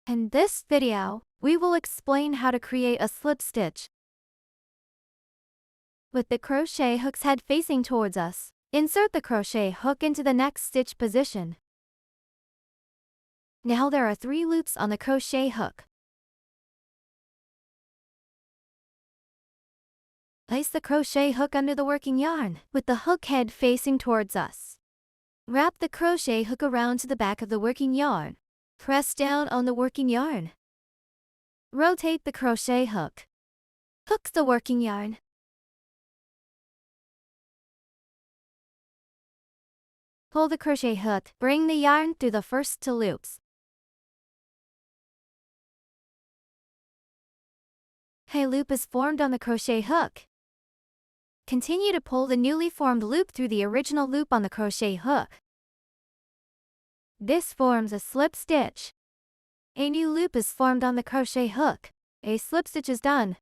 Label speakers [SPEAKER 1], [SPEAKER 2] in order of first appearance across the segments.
[SPEAKER 1] In this video, we will explain how to create a slip stitch. With the crochet hook's head facing towards us, insert the crochet hook into the next stitch position. Now there are 3 loops on the crochet hook. Place the crochet hook under the working yarn, with the hook head facing towards us. Wrap the crochet hook around to the back of the working yarn. Press down on the working yarn. Rotate the crochet hook. Hook the working yarn. Pull the crochet hook. Bring the yarn through the first 2 loops. A loop is formed on the crochet hook. Continue to pull the newly formed loop through the original loop on the crochet hook. This forms a slip stitch. A new loop is formed on the crochet hook. A slip stitch is done.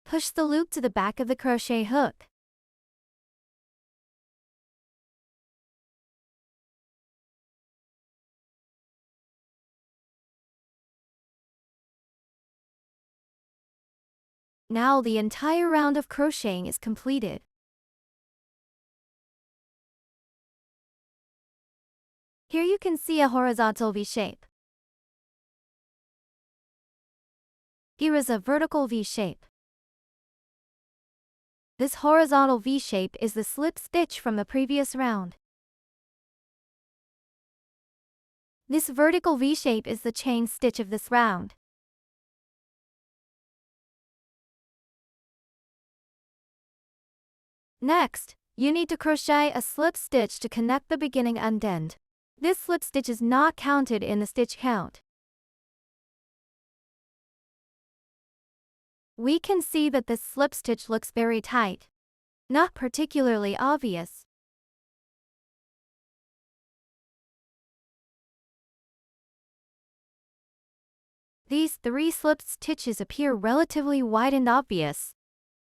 [SPEAKER 1] Push the loop to the back of the crochet hook. Now the entire round of crocheting is completed. Here you can see a horizontal V shape. Here is a vertical V shape. This horizontal V shape is the slip stitch from the previous round. This vertical V shape is the chain stitch of this round. Next, you need to crochet a slip stitch to connect the beginning and end. This slip stitch is not counted in the stitch count. We can see that this slip stitch looks very tight. Not particularly obvious. These 3 slip stitches appear relatively wide and obvious.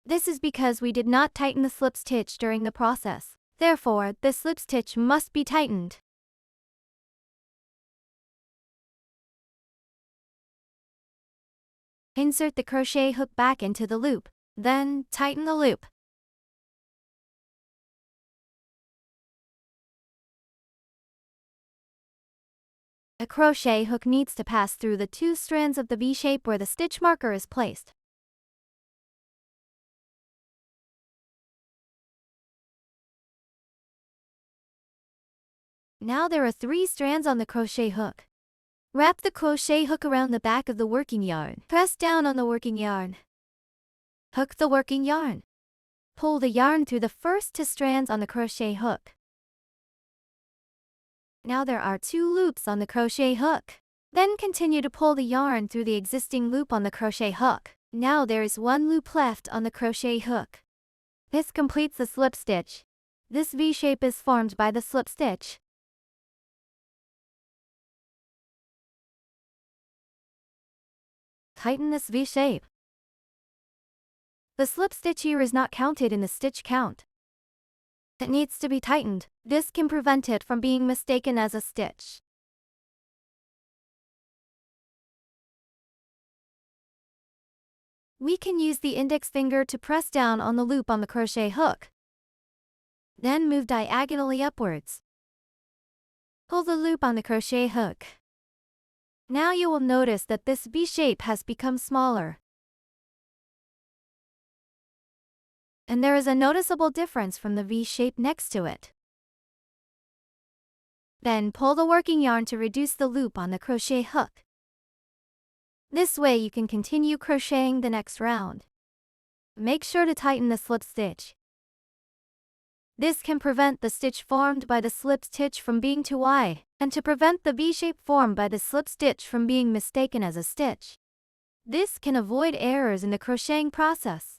[SPEAKER 1] This is because we did not tighten the slip stitch during the process. Therefore, the slip stitch must be tightened. Insert the crochet hook back into the loop. Then, tighten the loop. A crochet hook needs to pass through the 2 strands of the V shape where the stitch marker is placed. Now there are 3 strands on the crochet hook. Wrap the crochet hook around the back of the working yarn. Press down on the working yarn. Hook the working yarn. Pull the yarn through the first 2 strands on the crochet hook. Now there are 2 loops on the crochet hook. Then continue to pull the yarn through the existing loop on the crochet hook. Now there is 1 loop left on the crochet hook. This completes the slip stitch. This V shape is formed by the slip stitch. Tighten this V shape. The slip stitch here is not counted in the stitch count. It needs to be tightened. This can prevent it from being mistaken as a stitch. We can use the index finger to press down on the loop on the crochet hook. Then move diagonally upwards. Pull the loop on the crochet hook. Now you will notice that this V shape has become smaller. And there is a noticeable difference from the V shape next to it. Then pull the working yarn to reduce the loop on the crochet hook. This way you can continue crocheting the next round. Make sure to tighten the slip stitch. This can prevent the stitch formed by the slip stitch from being too wide, and to prevent the V shape formed by the slip stitch from being mistaken as a stitch. This can avoid errors in the crocheting process.